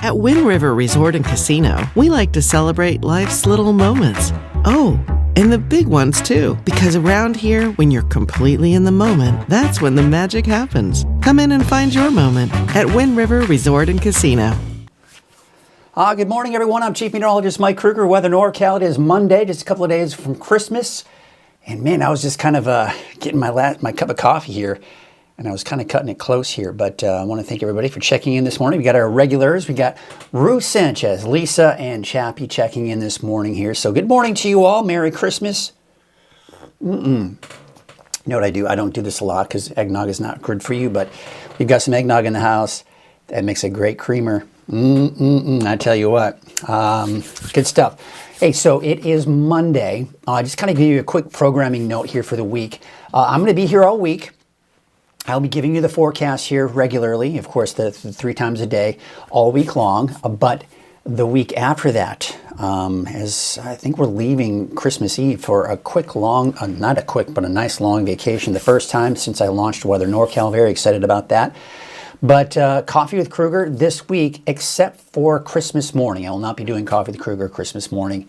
At Wind River Resort and Casino, we like to celebrate life's little moments. Oh, and the big ones too, because around here, when you're completely in the moment, that's when the magic happens. Come in and find your moment at Wind River Resort and Casino. Good morning, everyone. I'm Chief Meteorologist Mike Krueger. Weather NorCal. It is Monday, just a couple of days from Christmas. And man, I was just kind of getting my cup of coffee here, and I was kind of cutting it close here. But I want to thank everybody for checking in this morning. We got our regulars. We got Ruth Sanchez, Lisa, and Chappie checking in this morning here. So good morning to you all. Merry Christmas. You know what I do? I don't do this a lot because eggnog is not good for you, but we've got some eggnog in the house. That makes a great creamer. I tell you what, good stuff. Hey, so it is Monday. Just kind of give you a quick programming note here for the week. I'm going to be here all week. I'll be giving you the forecast here regularly, of course, the 3 times a day, all week long. But the week after that, as I think we're leaving Christmas Eve for a quick, long, not a quick, but a nice long vacation. The first time since I launched Weather NorCal. Very excited about that. But Coffee with Krueger this week, except for Christmas morning. I will not be doing Coffee with Krueger Christmas morning.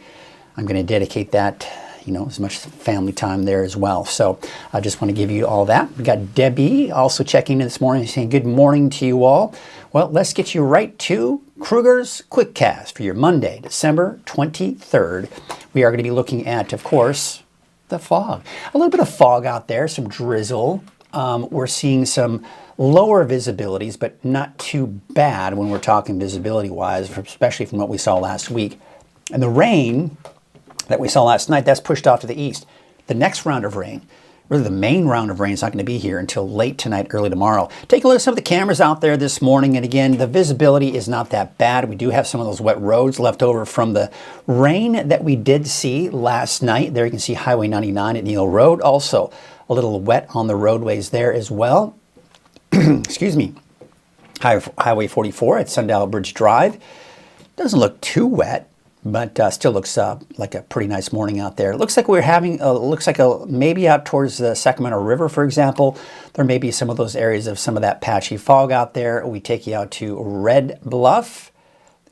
I'm going to dedicate that, as much family time there as well. So I just want to give you all that. We got Debbie also checking in this morning, saying good morning to you all. Well, let's get you right to Krueger's Quickcast for your Monday, December 23rd. We are going to be looking at, of course, the fog. A little bit of fog out there, some drizzle. We're seeing some lower visibilities, but not too bad when we're talking visibility-wise, especially from what we saw last week. And the rain that we saw last night, that's pushed off to the east. The next round of rain, really the main round of rain, is not going to be here until late tonight, early tomorrow. Take a look at some of the cameras out there this morning, and again, the visibility is not that bad. We do have some of those wet roads left over from the rain that we did see last night. There you can see Highway 99 at Neal Road. Also, a little wet on the roadways there as well. Excuse me. Highway 44 at Sundial Bridge Drive. Doesn't look too wet, but still looks like a pretty nice morning out there. It looks like we're having, maybe out towards the Sacramento River, for example, there may be some of those areas of some of that patchy fog out there. We take you out to Red Bluff,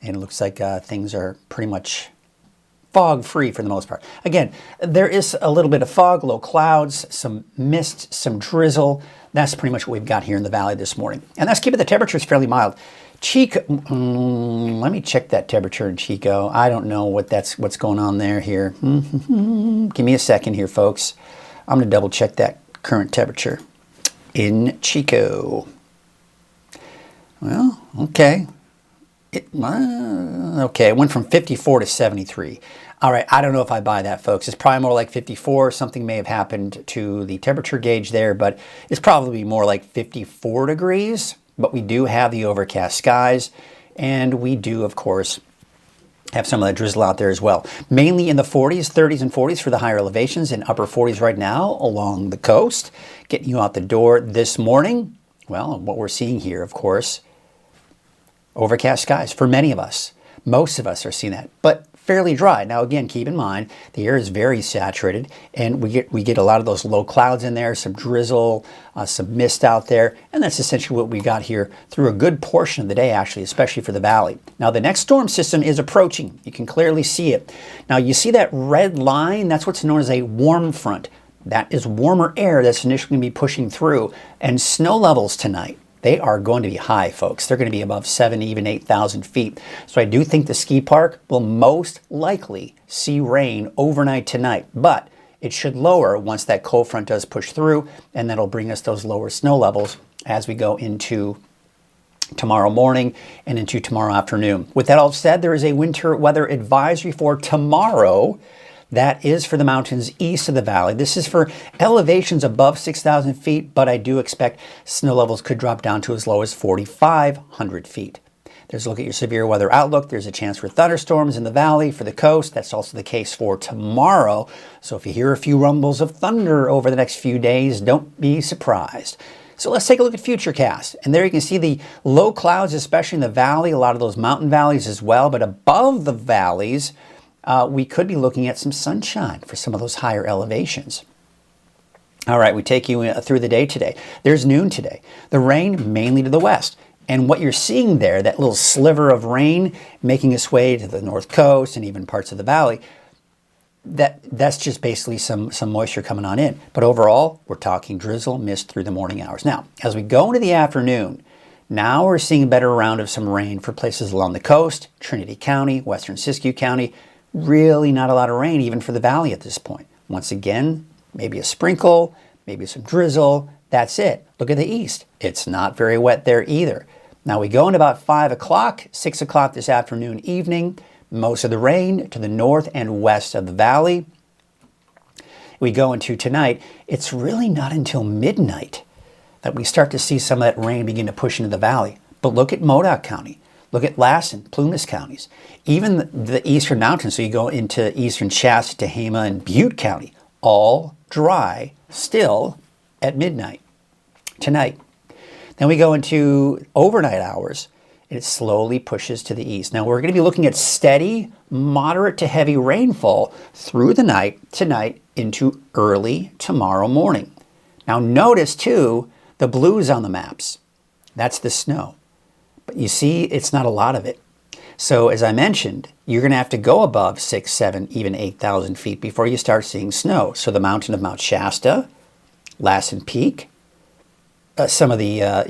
and it looks like things are pretty much fog-free for the most part. Again, there is a little bit of fog, low clouds, some mist, some drizzle. That's pretty much what we've got here in the valley this morning. And that's keeping the temperatures fairly mild. Chico, let me check that temperature in Chico. I don't know what's going on there here. Give me a second here, folks. I'm going to double check that current temperature in Chico. Well, okay. It went from 54 to 73. All right, I don't know if I buy that, folks. It's probably more like 54. Something may have happened to the temperature gauge there, but it's probably more like 54 degrees. But we do have the overcast skies, and we do, of course, have some of that drizzle out there as well. Mainly in the 40s, 30s, and 40s for the higher elevations, and upper 40s right now along the coast. Getting you out the door this morning. Well, what we're seeing here, of course, overcast skies for many of us. Most of us are seeing that, but fairly dry. Now, again, keep in mind, the air is very saturated, and we get a lot of those low clouds in there, some drizzle, some mist out there, and that's essentially what we got here through a good portion of the day, actually, especially for the valley. Now, the next storm system is approaching. You can clearly see it. Now, you see that red line? That's what's known as a warm front. That is warmer air that's initially going to be pushing through, and snow levels tonight, they are going to be high, folks. They're going to be above 7, even 8,000 feet. So I do think the ski park will most likely see rain overnight tonight, but it should lower once that cold front does push through, and that'll bring us those lower snow levels as we go into tomorrow morning and into tomorrow afternoon. With that all said, there is a winter weather advisory for tomorrow. That is for the mountains east of the valley. This is for elevations above 6,000 feet, but I do expect snow levels could drop down to as low as 4,500 feet. There's a look at your severe weather outlook. There's a chance for thunderstorms in the valley for the coast. That's also the case for tomorrow. So if you hear a few rumbles of thunder over the next few days, don't be surprised. So let's take a look at Futurecast. And there you can see the low clouds, especially in the valley, a lot of those mountain valleys as well. But above the valleys, we could be looking at some sunshine for some of those higher elevations. All right, we take you through the day today. There's noon today. The rain mainly to the west. And what you're seeing there, that little sliver of rain making its way to the north coast and even parts of the valley, that's just basically some moisture coming on in. But overall, we're talking drizzle, mist through the morning hours. Now, as we go into the afternoon, now we're seeing a better round of some rain for places along the coast, Trinity County, western Siskiyou County. Really not a lot of rain even for the valley at this point. Once again, maybe a sprinkle, maybe some drizzle. That's it. Look at the east. It's not very wet there either. Now we go into about 5 o'clock, 6 o'clock this afternoon, evening. Most of the rain to the north and west of the valley. We go into tonight. It's really not until midnight that we start to see some of that rain begin to push into the valley. But look at Modoc County. Look at Lassen, Plumas counties. Even the eastern mountains, so you go into eastern Shasta, Tehama, and Butte County, all dry still at midnight tonight. Then we go into overnight hours. It slowly pushes to the east. Now we're going to be looking at steady, moderate to heavy rainfall through the night tonight into early tomorrow morning. Now notice too, the blues on the maps. That's the snow. But you see, it's not a lot of it. So as I mentioned, you're going to have to go above 6, 7, even 8,000 feet before you start seeing snow. So the mountain of Mount Shasta, Lassen Peak, some of the,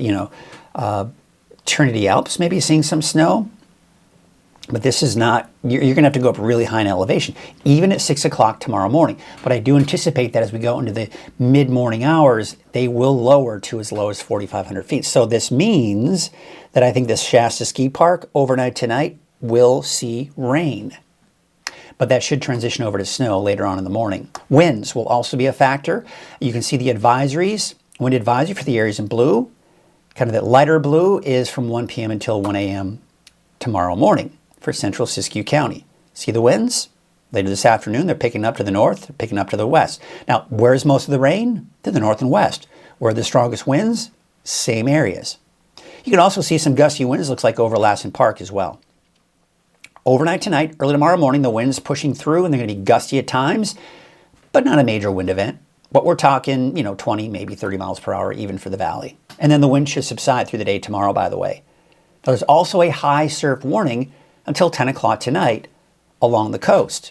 Trinity Alps, maybe seeing some snow. But this is not, you're going to have to go up really high in elevation, even at 6 o'clock tomorrow morning. But I do anticipate that as we go into the mid-morning hours, they will lower to as low as 4,500 feet. So this means that I think this Shasta Ski Park overnight tonight will see rain. But that should transition over to snow later on in the morning. Winds will also be a factor. You can see the advisories. Wind advisory for the areas in blue. Kind of that lighter blue is from 1 p.m. until 1 a.m. tomorrow morning for central Siskiyou County. See the winds? Later this afternoon, they're picking up to the north, they're picking up to the west. Now, where's most of the rain? To the north and west. Where are the strongest winds? Same areas. You can also see some gusty winds, looks like over Lassen Park as well. Overnight tonight, early tomorrow morning, the wind's pushing through and they're going to be gusty at times, but not a major wind event. But we're talking, 20, maybe 30 miles per hour even for the valley. And then the wind should subside through the day tomorrow, by the way. There's also a high surf warning until 10 o'clock tonight along the coast.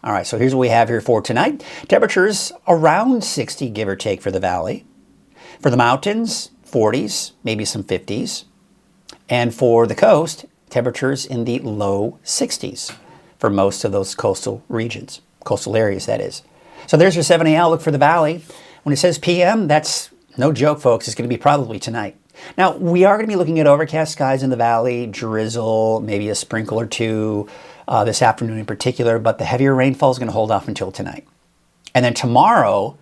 All right, so here's what we have here for tonight. Temperatures around 60, give or take, for the valley. For the mountains, 40s, maybe some 50s. And for the coast, temperatures in the low 60s for most of those coastal regions, coastal areas, that is. So there's your 7-day outlook for the valley. When it says PM, that's no joke, folks. It's going to be probably tonight. Now, we are going to be looking at overcast skies in the valley, drizzle, maybe a sprinkle or two this afternoon in particular, but the heavier rainfall is going to hold off until tonight. And then tomorrow,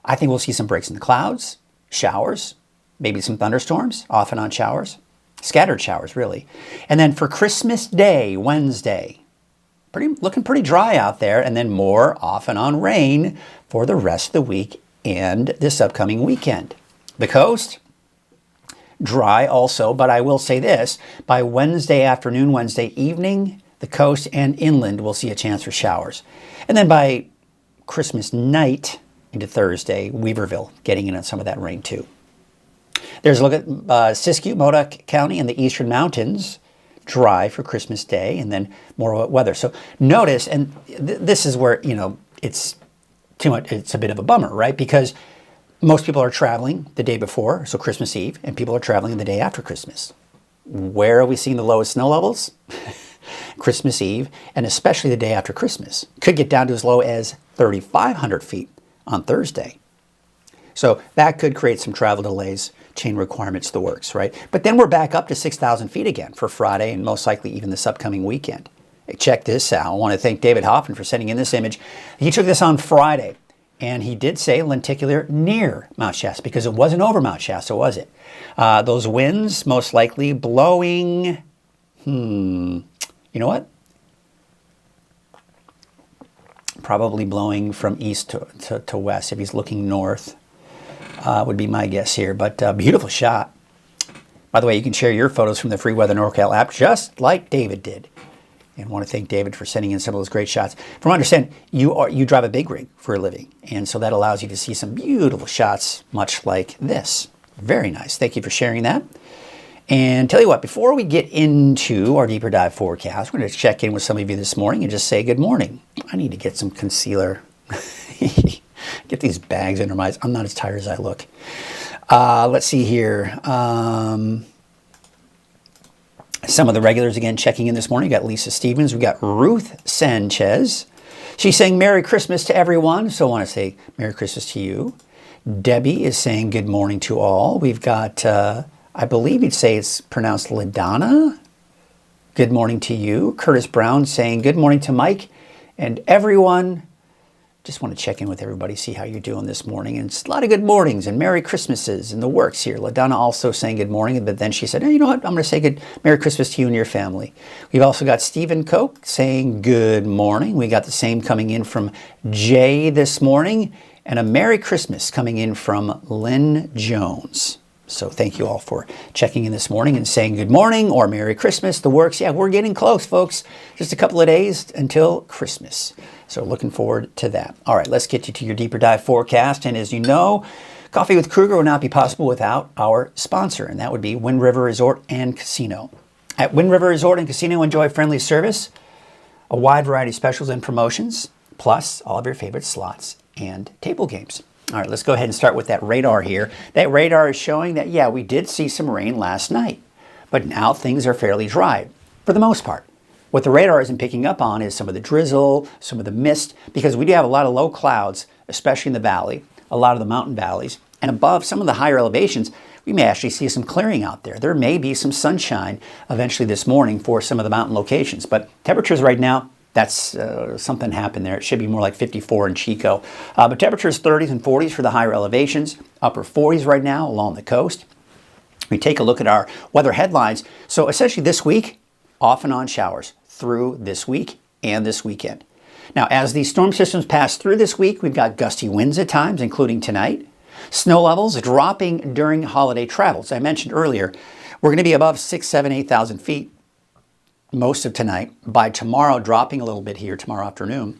I think we'll see some breaks in the clouds, showers, maybe some thunderstorms, off and on showers, scattered showers, really. And then for Christmas Day, Wednesday, looking pretty dry out there, and then more off and on rain for the rest of the week and this upcoming weekend. The coast, dry also, but I will say this, by Wednesday afternoon, Wednesday evening, the coast and inland will see a chance for showers. And then by Christmas night into Thursday, Weaverville getting in on some of that rain too. There's a look at Siskiyou, Modoc County and the eastern mountains, dry for Christmas Day, and then more wet weather. So notice, and this is where, it's too much, it's a bit of a bummer, right? Because most people are traveling the day before, so Christmas Eve, and people are traveling the day after Christmas. Where are we seeing the lowest snow levels? Christmas Eve, and especially the day after Christmas. Could get down to as low as 3,500 feet on Thursday. So that could create some travel delays, chain requirements, the works, right? But then we're back up to 6,000 feet again for Friday and most likely even this upcoming weekend. Hey, check this out. I want to thank David Hoffman for sending in this image. He took this on Friday, and he did say lenticular near Mount Shasta because it wasn't over Mount Shasta, was it? Those winds most likely blowing, you know what? Probably blowing from east to west if he's looking north. Would be my guess here, but beautiful shot. By the way, you can share your photos from the free Weather NorCal app just like David did. And I want to thank David for sending in some of those great shots. From what I understand, you drive a big rig for a living, and so that allows you to see some beautiful shots, much like this. Very nice. Thank you for sharing that. And tell you what, before we get into our deeper dive forecast, we're going to check in with some of you this morning and just say good morning. I need to get some concealer. Get these bags under my eyes. I'm not as tired as I look. Let's see here. Some of the regulars again checking in this morning. We got Lisa Stevens. We got Ruth Sanchez. She's saying Merry Christmas to everyone. So I want to say Merry Christmas to you. Debbie is saying good morning to all. We've got, I believe you'd say it's pronounced LaDonna. Good morning to you. Curtis Brown saying good morning to Mike and everyone. Just want to check in with everybody, see how you're doing this morning. And it's a lot of good mornings and Merry Christmases in the works here. LaDonna also saying good morning, but then she said, hey, you know what? I'm going to say Merry Christmas to you and your family. We've also got Stephen Koch saying good morning. We got the same coming in from Jay this morning, and a Merry Christmas coming in from Lynn Jones. So thank you all for checking in this morning and saying good morning or Merry Christmas, the works. Yeah, we're getting close, folks. Just a couple of days until Christmas. So looking forward to that. All right, let's get you to your deeper dive forecast. And as you know, Coffee with Krueger would not be possible without our sponsor, and that would be Wind River Resort and Casino. At Wind River Resort and Casino, enjoy friendly service, a wide variety of specials and promotions, plus all of your favorite slots and table games. All right, let's go ahead and start with that radar here. That radar is showing that, yeah, we did see some rain last night, but now things are fairly dry for the most part. What the radar isn't picking up on is some of the drizzle, some of the mist, because we do have a lot of low clouds, especially in the valley, a lot of the mountain valleys, and above some of the higher elevations, we may actually see some clearing out there. There may be some sunshine eventually this morning for some of the mountain locations, but temperatures right now, that's something happened there. It should be more like 54 in Chico. But temperatures 30s and 40s for the higher elevations, upper 40s right now along the coast. We take a look at our weather headlines. So essentially this week, off and on showers through this week and this weekend. Now, as these storm systems pass through this week, we've got gusty winds at times, including tonight. Snow levels dropping during holiday travel. As I mentioned earlier, we're going to be above 6,000, 7,000, 8,000 feet most of tonight. By tomorrow, dropping a little bit here tomorrow afternoon,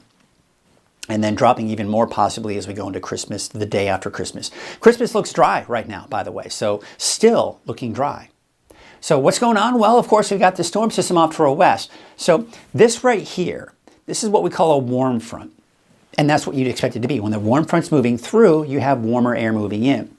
and then dropping even more possibly as we go into Christmas, the day after Christmas. Christmas looks dry right now, by the way, so still looking dry. So what's going on? Well, of course, we've got the storm system off to our west. So this right here, this is what we call a warm front. And that's what you'd expect it to be. When the warm front's moving through, you have warmer air moving in.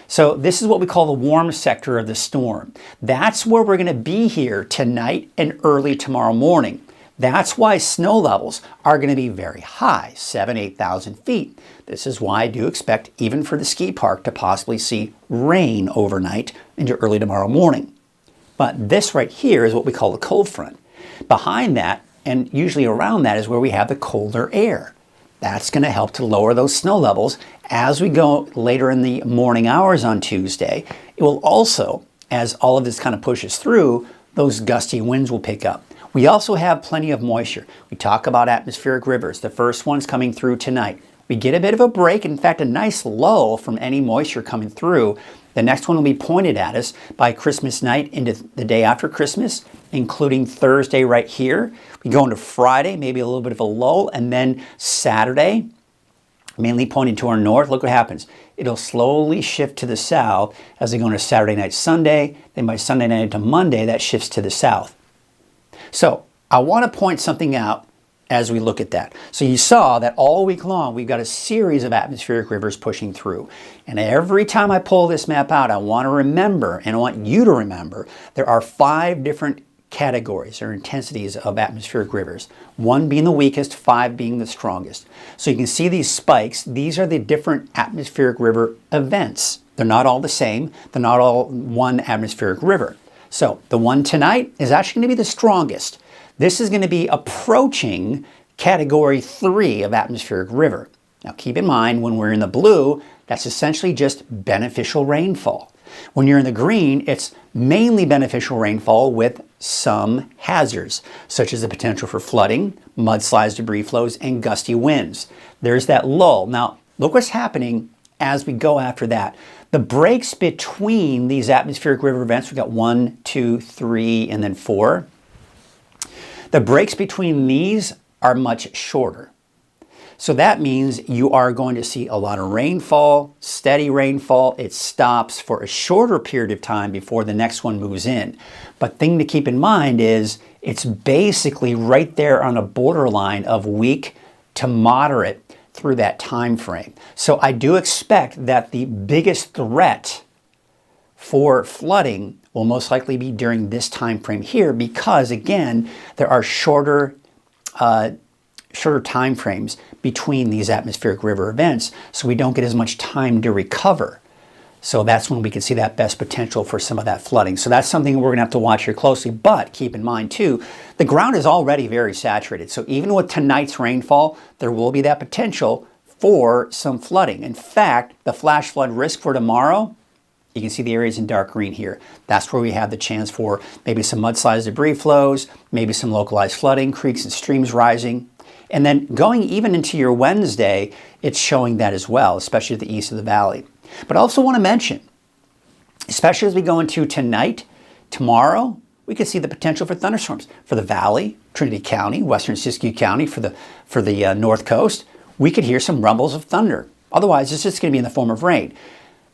So this is what we call the warm sector of the storm. That's where we're going to be here tonight and early tomorrow morning. That's why snow levels are going to be very high, 7,000, 8,000 feet. This is why I do expect, even for the ski park, to possibly see rain overnight into early tomorrow morning. But this right here is what we call the cold front. Behind that, and usually around that, is where we have the colder air. That's going to help to lower those snow levels as we go later in the morning hours on Tuesday. It will also, as all of this kind of pushes through, those gusty winds will pick up. We also have plenty of moisture. We talk about atmospheric rivers. The first one's coming through tonight. We get a bit of a break, in fact, a nice lull from any moisture coming through. The next one will be pointed at us by Christmas night into the day after Christmas, including Thursday right here. We go into Friday, maybe a little bit of a lull, and then Saturday, mainly pointing to our north. Look what happens. It'll slowly shift to the south as we go into Saturday night, Sunday. Then by Sunday night to Monday, that shifts to the south. So I want to point something out as we look at that. So you saw that all week long, we've got a series of atmospheric rivers pushing through. And every time I pull this map out, I want to remember, and I want you to remember, there are 5 different categories or intensities of atmospheric rivers. 1 being the weakest, 5 being the strongest. So you can see these spikes. These are the different atmospheric river events. They're not all the same. They're not all one atmospheric river. So the one tonight is actually going to be the strongest. This is going to be approaching category 3 of atmospheric river. Now keep in mind, when we're in the blue, that's essentially just beneficial rainfall. When you're in the green, it's mainly beneficial rainfall with some hazards, such as the potential for flooding, mudslides, debris flows, and gusty winds. There's that lull. Now, look what's happening as we go after that. The breaks between these atmospheric river events, we've got 1, 2, 3, and then 4. The breaks between these are much shorter. So that means you are going to see a lot of rainfall, steady rainfall. It stops for a shorter period of time before the next one moves in. But thing to keep in mind is it's basically right there on a borderline of weak to moderate through that time frame. So I do expect that the biggest threat for flooding will most likely be during this time frame here because, again, there are shorter time frames between these atmospheric river events, so we don't get as much time to recover. So that's when we can see that best potential for some of that flooding. So that's something we're going to have to watch here closely. But keep in mind, too, the ground is already very saturated. So even with tonight's rainfall, there will be that potential for some flooding. In fact, the flash flood risk for tomorrow, you can see the areas in dark green here. That's where we have the chance for maybe some mudslides, debris flows, maybe some localized flooding, creeks and streams rising. And then going even into your Wednesday, it's showing that as well, especially to the east of the valley. But I also want to mention, especially as we go into tonight, tomorrow, we could see the potential for thunderstorms for the valley, Trinity County, western Siskiyou County, for the north coast. We could hear some rumbles of thunder. Otherwise, it's just going to be in the form of rain.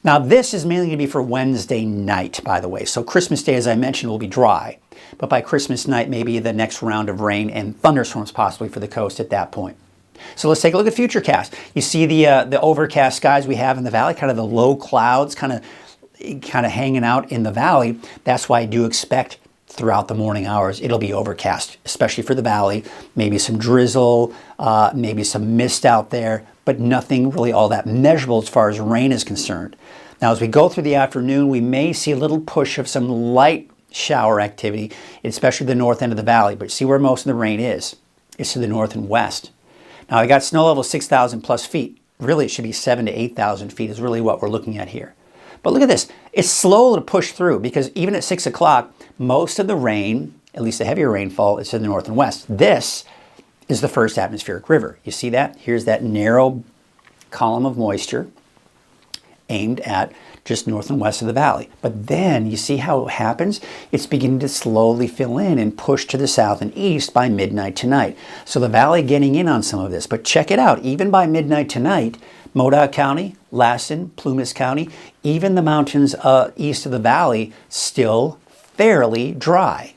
Now, this is mainly going to be for Wednesday night, by the way. So Christmas Day, as I mentioned, will be dry. But by Christmas night, maybe the next round of rain and thunderstorms possibly for the coast at that point. So let's take a look at Futurecast. You see the overcast skies we have in the valley, kind of the low clouds kind of hanging out in the valley. That's why I do expect throughout the morning hours it'll be overcast, especially for the valley. Maybe some drizzle, maybe some mist out there, but nothing really all that measurable as far as rain is concerned. Now, as we go through the afternoon, we may see a little push of some light shower activity, especially the north end of the valley. But see where most of the rain is? It's to the north and west. Now, I got snow level 6,000 plus feet. Really, it should be 7,000 to 8,000 feet is really what we're looking at here. But look at this. It's slow to push through because even at 6 o'clock, most of the rain, at least the heavier rainfall, is to the north and west. This is the first atmospheric river. You see that? Here's that narrow column of moisture aimed at just north and west of the valley. But then you see how it happens? It's beginning to slowly fill in and push to the south and east by midnight tonight. So the valley getting in on some of this. But check it out. Even by midnight tonight, Modoc County, Lassen, Plumas County, even the mountains east of the valley, still fairly dry.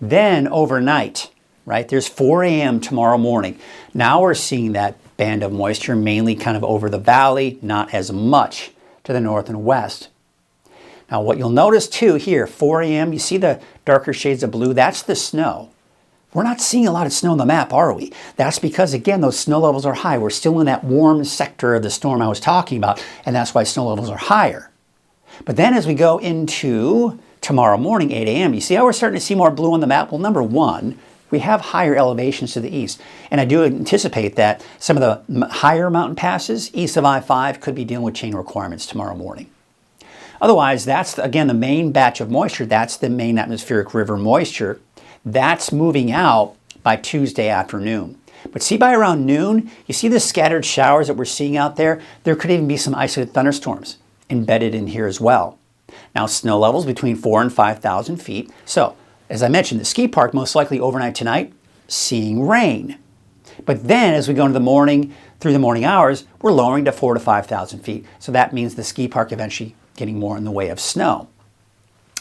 Then overnight, right, there's 4 a.m. tomorrow morning. Now we're seeing that band of moisture mainly kind of over the valley, not as much to the north and west. Now what you'll notice too here, 4 a.m., you see the darker shades of blue? That's the snow. We're not seeing a lot of snow on the map, are we? That's because, again, those snow levels are high. We're still in that warm sector of the storm I was talking about, and that's why snow levels are higher. But then as we go into tomorrow morning, 8 a.m., you see how we're starting to see more blue on the map? Well, number one, we have higher elevations to the east. And I do anticipate that some of the higher mountain passes east of I-5 could be dealing with chain requirements tomorrow morning. Otherwise, that's, again, the main batch of moisture. That's the main atmospheric river moisture. That's moving out by Tuesday afternoon. But see, by around noon, you see the scattered showers that we're seeing out there? There could even be some isolated thunderstorms embedded in here as well. Now, snow levels between 4,000 and 5,000 feet. So, as I mentioned, the ski park most likely overnight tonight, seeing rain. But then as we go into the morning, through the morning hours, we're lowering to 4,000 to 5,000 feet. So that means the ski park eventually getting more in the way of snow.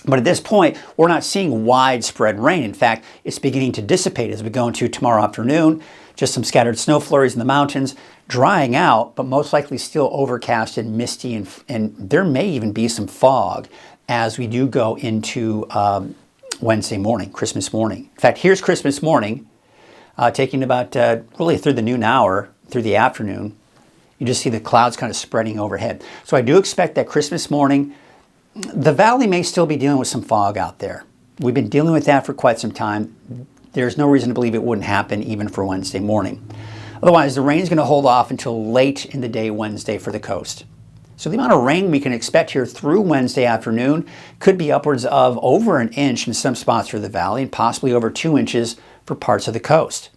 But at this point, we're not seeing widespread rain. In fact, it's beginning to dissipate as we go into tomorrow afternoon. Just some scattered snow flurries in the mountains, drying out, but most likely still overcast and misty, and there may even be some fog as we do go into Wednesday morning, Christmas morning. In fact, here's Christmas morning, taking about really through the noon hour, through the afternoon. You just see the clouds kind of spreading overhead. So I do expect that Christmas morning, the valley may still be dealing with some fog out there. We've been dealing with that for quite some time. There's no reason to believe it wouldn't happen even for Wednesday morning. Otherwise, the rain's going to hold off until late in the day Wednesday for the coast. So the amount of rain we can expect here through Wednesday afternoon could be upwards of over an inch in some spots for the valley and possibly over 2 inches for parts of the coast.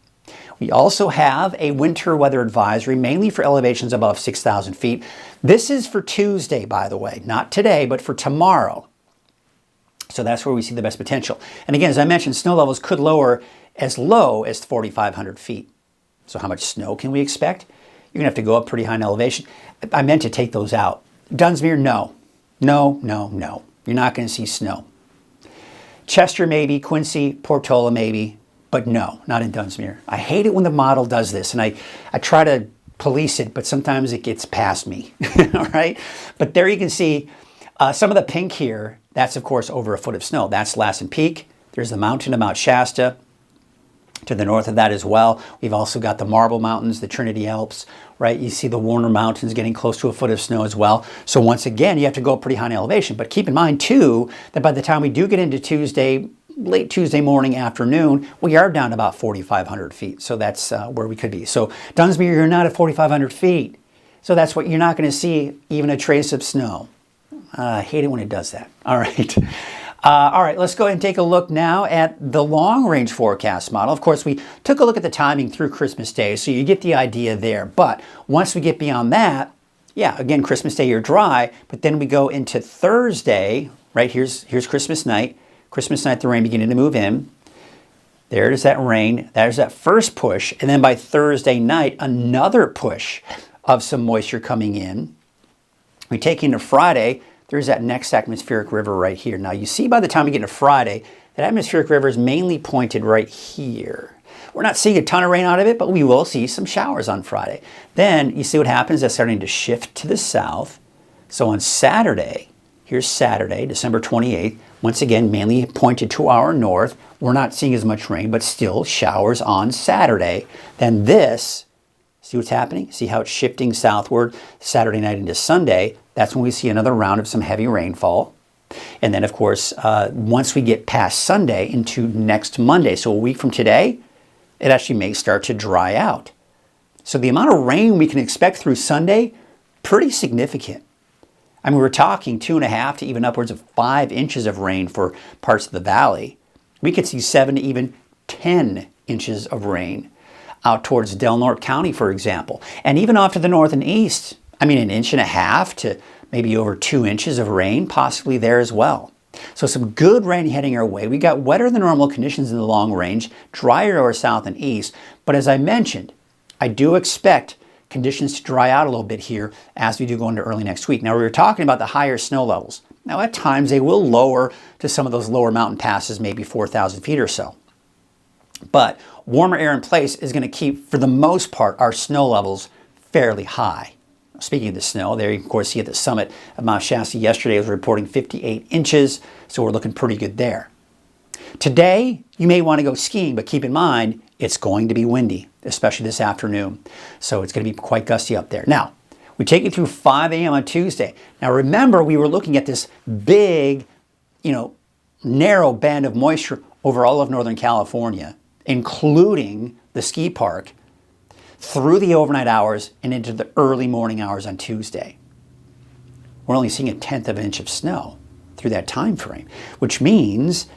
We also have a winter weather advisory, mainly for elevations above 6,000 feet. This is for Tuesday, by the way, not today, but for tomorrow. So that's where we see the best potential. And again, as I mentioned, snow levels could lower as low as 4,500 feet. So how much snow can we expect? You're going to have to go up pretty high in elevation. I meant to take those out. Dunsmuir, no. No, no, no. You're not going to see snow. Chester maybe, Quincy, Portola maybe, but no, not in Dunsmuir. I hate it when the model does this, and I try to police it, but sometimes it gets past me, all right? But there you can see some of the pink here. That's, of course, over a foot of snow. That's Lassen Peak. There's the mountain of Mount Shasta. To the north of that as well, we've also got the Marble Mountains, the Trinity Alps, right? You see the Warner Mountains getting close to a foot of snow as well. So once again, you have to go up pretty high in elevation. But keep in mind, too, that by the time we do get into Tuesday, late Tuesday morning, afternoon, we are down about 4,500 feet. So that's where we could be. So Dunsmuir, you're not at 4,500 feet. So that's what you're not going to see even a trace of snow. I hate it when it does that. All right. All right, let's go ahead and take a look now at the long-range forecast model. Of course, we took a look at the timing through Christmas Day, so you get the idea there. But once we get beyond that, yeah, again, Christmas Day, you're dry, but then we go into Thursday, right? Here's Christmas night. Christmas night, the rain beginning to move in. There is that rain. There's that first push. And then by Thursday night, another push of some moisture coming in. We take into Friday. There's that next atmospheric river right here. Now you see by the time we get to Friday, that atmospheric river is mainly pointed right here. We're not seeing a ton of rain out of it, but we will see some showers on Friday. Then you see what happens, that's starting to shift to the south. So on Saturday, here's Saturday, December 28th, once again, mainly pointed to our north. We're not seeing as much rain, but still showers on Saturday. Then this, see what's happening? See how it's shifting southward Saturday night into Sunday? That's when we see another round of some heavy rainfall. And then, of course, once we get past Sunday into next Monday, so a week from today, it actually may start to dry out. So the amount of rain we can expect through Sunday, pretty significant. I mean, we're talking 2.5 to even upwards of 5 inches of rain for parts of the valley. We could see 7 to even 10 inches of rain out towards Del Norte County, for example. And even off to the north and east, I mean, 1.5 inches to maybe over 2 inches of rain, possibly there as well. So some good rain heading our way. We got wetter than normal conditions in the long range, drier to our south and east. But as I mentioned, I do expect conditions to dry out a little bit here as we do go into early next week. Now, we were talking about the higher snow levels. Now, at times they will lower to some of those lower mountain passes, maybe 4,000 feet or so. But warmer air in place is going to keep, for the most part, our snow levels fairly high. Speaking of the snow, there you can of course see at the summit of Mount Shasta yesterday was reporting 58 inches, so we're looking pretty good there. Today, you may want to go skiing, but keep in mind, it's going to be windy, especially this afternoon. So it's going to be quite gusty up there. Now, we take you through 5 a.m. on Tuesday. Now remember, we were looking at this big, narrow band of moisture over all of Northern California, including the ski park, through the overnight hours and into the early morning hours on Tuesday. We're only seeing 1/10 of an inch of snow through that time frame, which means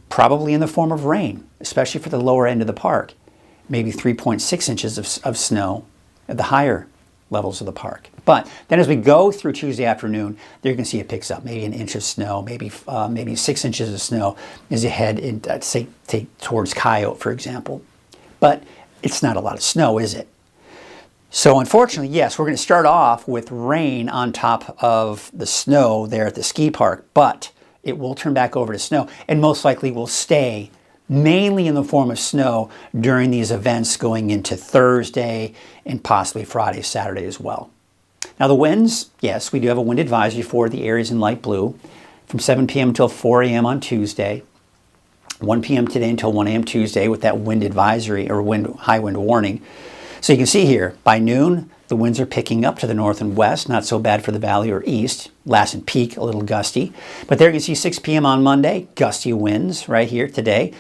probably in the form of rain, especially for the lower end of the park. Maybe 3.6 inches of snow at the higher levels of the park. But then as we go through Tuesday afternoon, there you can see it picks up, maybe 1 inch of snow, maybe 6 inches of snow as you head in, say towards Coyote, for example. But it's not a lot of snow, is it? So unfortunately, yes, we're going to start off with rain on top of the snow there at the ski park, but it will turn back over to snow and most likely will stay mainly in the form of snow during these events going into Thursday and possibly Friday, Saturday as well. Now the winds, yes, we do have a wind advisory for the areas in light blue from 7 p.m. until 4 a.m. on Tuesday. 1 p.m. today until 1 a.m. Tuesday with that wind advisory or high wind warning. So you can see here, by noon, the winds are picking up to the north and west, not so bad for the valley or east. Lassen Peak, a little gusty. But there you can see 6 p.m. on Monday, gusty winds right here today.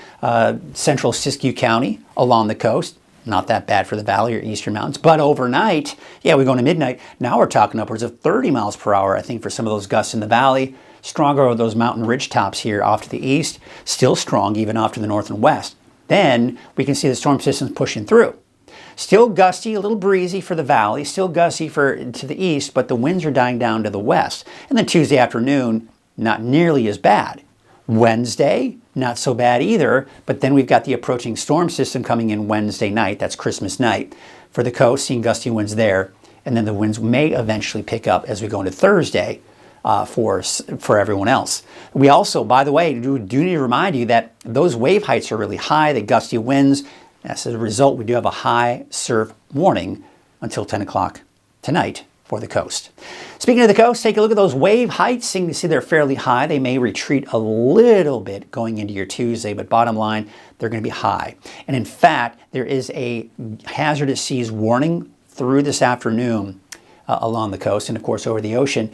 Central Siskiyou County along the coast, not that bad for the valley or eastern mountains. But overnight, yeah, we go into midnight. Now we're talking upwards of 30 miles per hour, I think, for some of those gusts in the valley. Stronger over those mountain ridge tops here off to the east, still strong even off to the north and west. Then we can see the storm systems pushing through. Still gusty, a little breezy for the valley, still gusty to the east, but the winds are dying down to the west. And then Tuesday afternoon, not nearly as bad. Wednesday, not so bad either, but then we've got the approaching storm system coming in Wednesday night. That's Christmas night. For the coast, seeing gusty winds there, and then the winds may eventually pick up as we go into Thursday for everyone else. We also, by the way, do need to remind you that those wave heights are really high, the gusty winds. As a result, we do have a high surf warning until 10 o'clock tonight for the coast. Speaking of the coast, take a look at those wave heights. You can see they're fairly high. They may retreat a little bit going into your Tuesday, but bottom line, they're going to be high. And in fact, there is a hazardous seas warning through this afternoon along the coast and, of course, over the ocean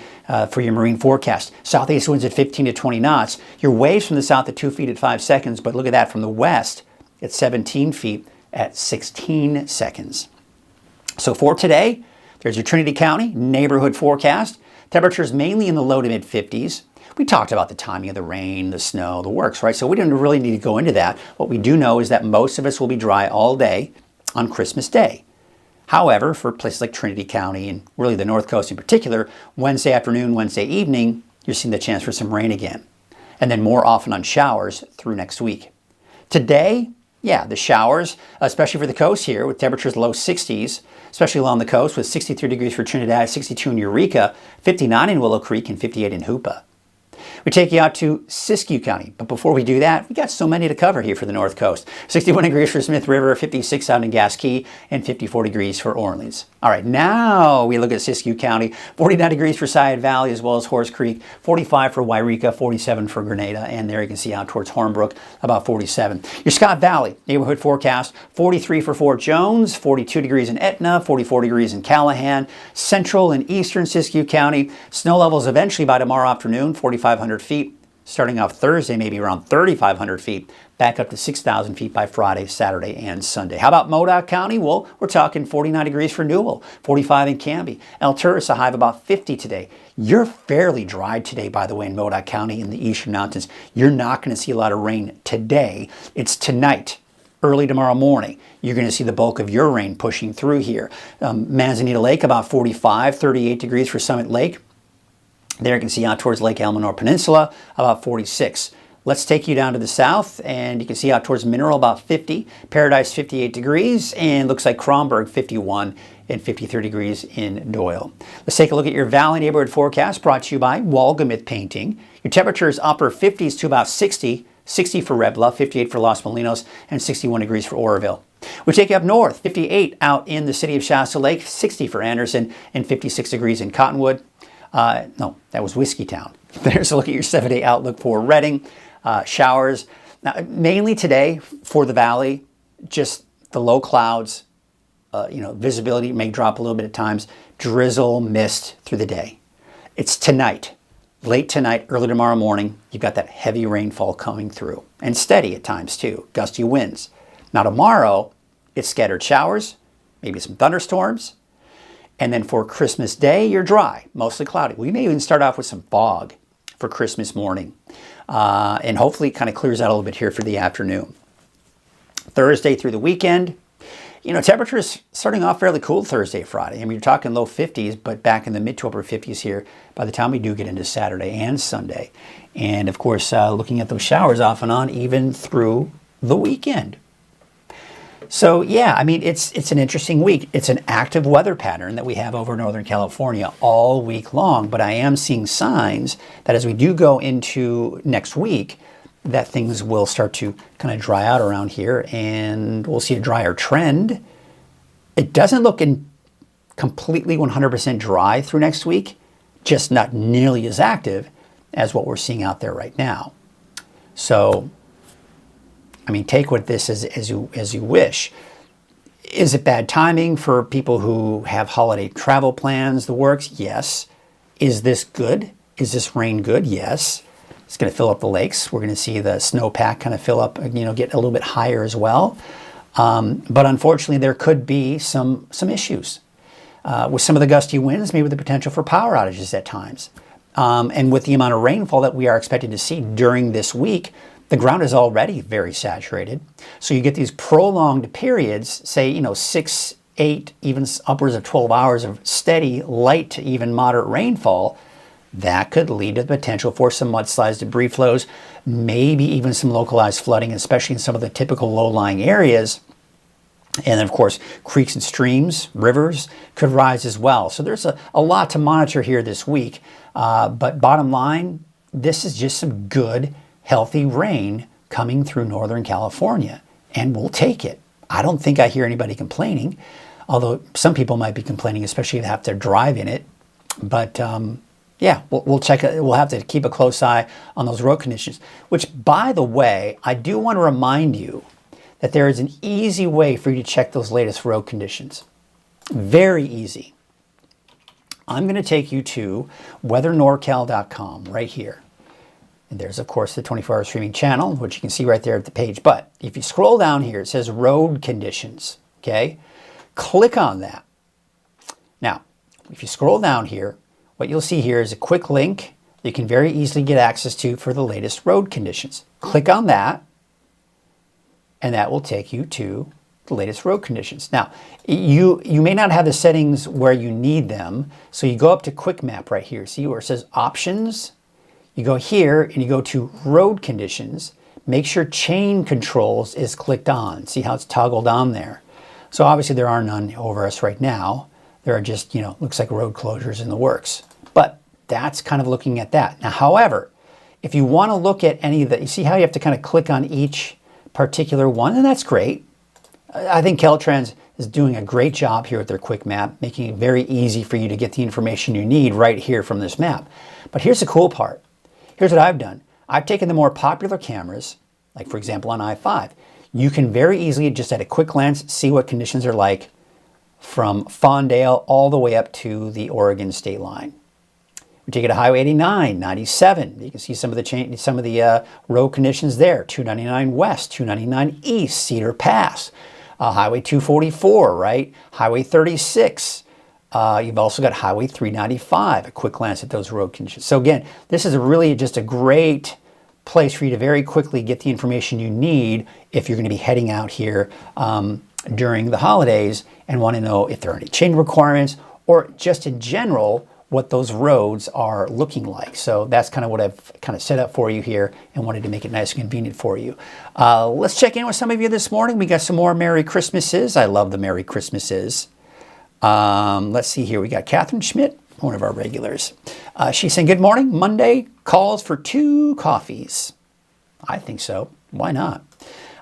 for your marine forecast. Southeast winds at 15 to 20 knots. Your waves from the south at 2 feet at 5 seconds, but look at that, from the west at 17 feet at 16 seconds. So for today, there's your Trinity County neighborhood forecast. Temperatures mainly in the low to mid 50s. We talked about the timing of the rain, the snow, the works, right? So we didn't really need to go into that. What we do know is that most of us will be dry all day on Christmas Day. However, for places like Trinity County and really the North Coast in particular, Wednesday afternoon, Wednesday evening, you're seeing the chance for some rain again. And then more often on showers through next week. Today, yeah, the showers, especially for the coast here, with temperatures low 60s, especially along the coast with 63 degrees for Trinidad, 62 in Eureka, 59 in Willow Creek, and 58 in Hoopa. We take you out to Siskiyou County, but before we do that, we got so many to cover here for the North Coast. 61 degrees for Smith River, 56 out in Gasquet, and 54 degrees for Orleans. All right, now we look at Siskiyou County, 49 degrees for Sayad Valley as well as Horse Creek, 45 for Wairika, 47 for Grenada, and there you can see out towards Hornbrook, about 47. Your Scott Valley neighborhood forecast, 43 for Fort Jones, 42 degrees in Etna, 44 degrees in Callahan, central and eastern Siskiyou County. Snow levels eventually by tomorrow afternoon, 4,500 feet. Starting off Thursday, maybe around 3,500 feet, back up to 6,000 feet by Friday, Saturday, and Sunday. How about Modoc County? Well, we're talking 49 degrees for Newell, 45 in Canby. Alturas, a high of about 50 today. You're fairly dry today, by the way, in Modoc County in the eastern mountains. You're not going to see a lot of rain today. It's tonight, early tomorrow morning. You're going to see the bulk of your rain pushing through here. Manzanita Lake, about 45, 38 degrees for Summit Lake. There you can see out towards Lake Elminor Peninsula, about 46. Let's take you down to the south, and you can see out towards Mineral, about 50. Paradise, 58 degrees, and looks like Kronberg, 51, and 53 degrees in Doyle. Let's take a look at your Valley neighborhood forecast, brought to you by Walgamith Painting. Your temperature is upper 50s to about 60, 60 for Red Bluff, 58 for Los Molinos, and 61 degrees for Oroville. We take you up north, 58 out in the city of Shasta Lake, 60 for Anderson, and 56 degrees in Cottonwood. No, that was Whiskeytown. There's a look at your 7-day outlook for Redding. Showers. Now, mainly today for the valley, just the low clouds, visibility may drop a little bit at times, drizzle, mist through the day. It's tonight, late tonight, early tomorrow morning, you've got that heavy rainfall coming through, and steady at times too, gusty winds. Now tomorrow, it's scattered showers, maybe some thunderstorms. And then for Christmas Day, you're dry, mostly cloudy. We may even start off with some fog for Christmas morning. And hopefully it kind of clears out a little bit here for the afternoon. Thursday through the weekend, temperatures starting off fairly cool Thursday, Friday. I mean, you're talking low 50s, but back in the mid to upper 50s here by the time we do get into Saturday and Sunday. And of course, looking at those showers off and on even through the weekend. So yeah, I mean, it's an interesting week. It's an active weather pattern that we have over Northern California all week long, but I am seeing signs that as we do go into next week, that things will start to kind of dry out around here and we'll see a drier trend. It doesn't look completely 100% dry through next week, just not nearly as active as what we're seeing out there right now. So I mean, take what this is as you wish. Is it bad timing for people who have holiday travel plans, the works? Yes. Is this good? Is this rain good? Yes. It's going to fill up the lakes. We're going to see the snowpack kind of fill up, get a little bit higher as well. But unfortunately, there could be some issues with some of the gusty winds, maybe the potential for power outages at times. And with the amount of rainfall that we are expected to see during this week, the ground is already very saturated. So you get these prolonged periods, say, 6, 8, even upwards of 12 hours of steady, light to even moderate rainfall. that could lead to the potential for some mudslides, debris flows, maybe even some localized flooding, especially in some of the typical low-lying areas. And then, of course, creeks and streams, rivers could rise as well. So there's a lot to monitor here this week. But bottom line, this is just some good, healthy rain coming through Northern California, and we'll take it. I don't think I hear anybody complaining, although some people might be complaining, especially if they have to drive in it. But yeah, we'll check it. We'll have to keep a close eye on those road conditions, which, by the way, I do want to remind you that there is an easy way for you to check those latest road conditions. Very easy. I'm going to take you to weathernorcal.com right here. And there's, of course, the 24-hour streaming channel, which you can see right there at the page. But if you scroll down here, it says road conditions, okay? Click on that. Now, if you scroll down here, what you'll see here is a quick link you can very easily get access to for the latest road conditions. Click on that, and that will take you to the latest road conditions. Now, you may not have the settings where you need them, so you go up to Quick Map right here. See where it says Options? You go here and you go to Road Conditions. Make sure Chain Controls is clicked on. See how it's toggled on there? So obviously there are none over us right now. There are just, looks like road closures in the works. But that's kind of looking at that. Now, however, if you want to look at any of the, you see how you have to kind of click on each particular one, and that's great. I think Caltrans is doing a great job here with their quick map, making it very easy for you to get the information you need right here from this map. But here's the cool part. Here's what I've done. I've taken the more popular cameras, like for example on I-5. You can very easily, just at a quick glance, see what conditions are like from Fawndale all the way up to the Oregon state line. We take it to Highway 89, 97. You can see some of the road conditions there. 299 West, 299 East, Cedar Pass, Highway 244, right? Highway 36. You've also got Highway 395. A quick glance at those road conditions. So again, this is really just a great place for you to very quickly get the information you need if you're going to be heading out here during the holidays and want to know if there are any chain requirements or just in general what those roads are looking like. So that's kind of what I've kind of set up for you here and wanted to make it nice and convenient for you. Let's check in with some of you this morning. We got some more Merry Christmases. I love the Merry Christmases. Let's see here. We got Catherine Schmidt, one of our regulars. She's saying, good morning. Monday calls for 2 coffees. I think so. Why not?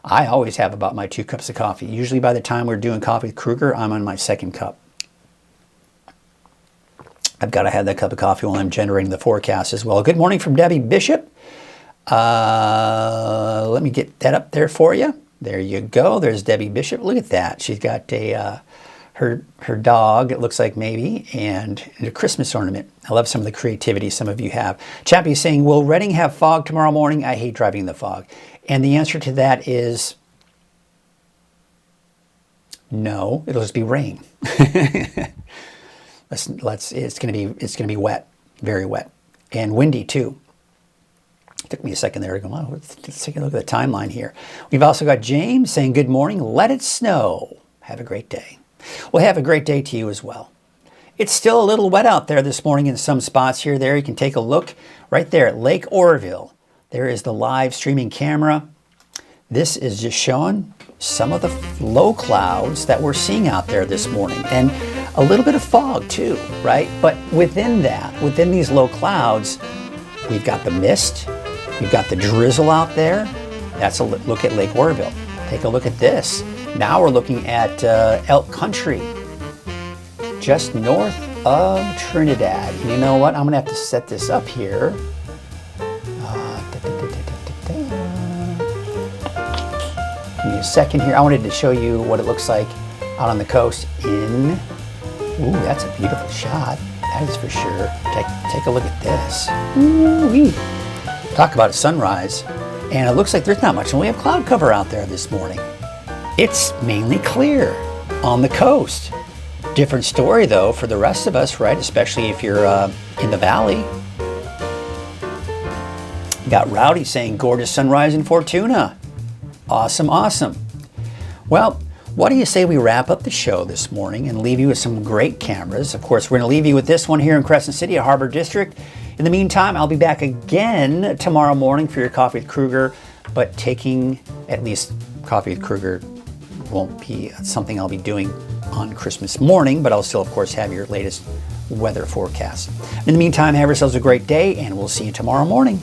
I always have about my 2 cups of coffee. Usually by the time we're doing coffee with Krueger, I'm on my 2nd cup. I've got to have that cup of coffee while I'm generating the forecast as well. Good morning from Debbie Bishop. Let me get that up there for you. There you go. There's Debbie Bishop. Look at that. She's got a her dog, it looks like maybe, and a Christmas ornament. I love some of the creativity some of you have. Chappie's saying, will Redding have fog tomorrow morning? I hate driving in the fog. And the answer to that is no. It'll just be rain. It's gonna be wet, very wet, and windy too. It took me a second there to go, wow, let's take a look at the timeline here. We've also got James saying, good morning, let it snow. Have a great day. Well, have a great day to you as well. It's still a little wet out there this morning in some spots here. There, you can take a look right there at Lake Oroville. There is the live streaming camera. This is just showing some of the low clouds that we're seeing out there this morning, and a little bit of fog too, right? But within that, within these low clouds, we've got the mist, we've got the drizzle out there. That's a look at Lake Oroville. Take a look at this. Now we're looking at Elk Country, just north of Trinidad. And you know what? I'm gonna have to set this up here. Give me a second here. I wanted to show you what it looks like out on the coast in, ooh, that's a beautiful shot. That is for sure. Take a look at this. Ooh-wee. Talk about a sunrise. And it looks like there's not much, and we have cloud cover out there this morning. It's mainly clear on the coast. Different story though for the rest of us, right? Especially if you're in the valley. Got Rowdy saying gorgeous sunrise in Fortuna. Awesome, awesome. Well, what do you say we wrap up the show this morning and leave you with some great cameras? Of course, we're going to leave you with this one here in Crescent City, a Harbor District. In the meantime, I'll be back again tomorrow morning for your Coffee with Krueger, but taking at least Coffee with Krueger won't be something I'll be doing on Christmas morning, but I'll still, of course, have your latest weather forecast. In the meantime, have yourselves a great day, and we'll see you tomorrow morning.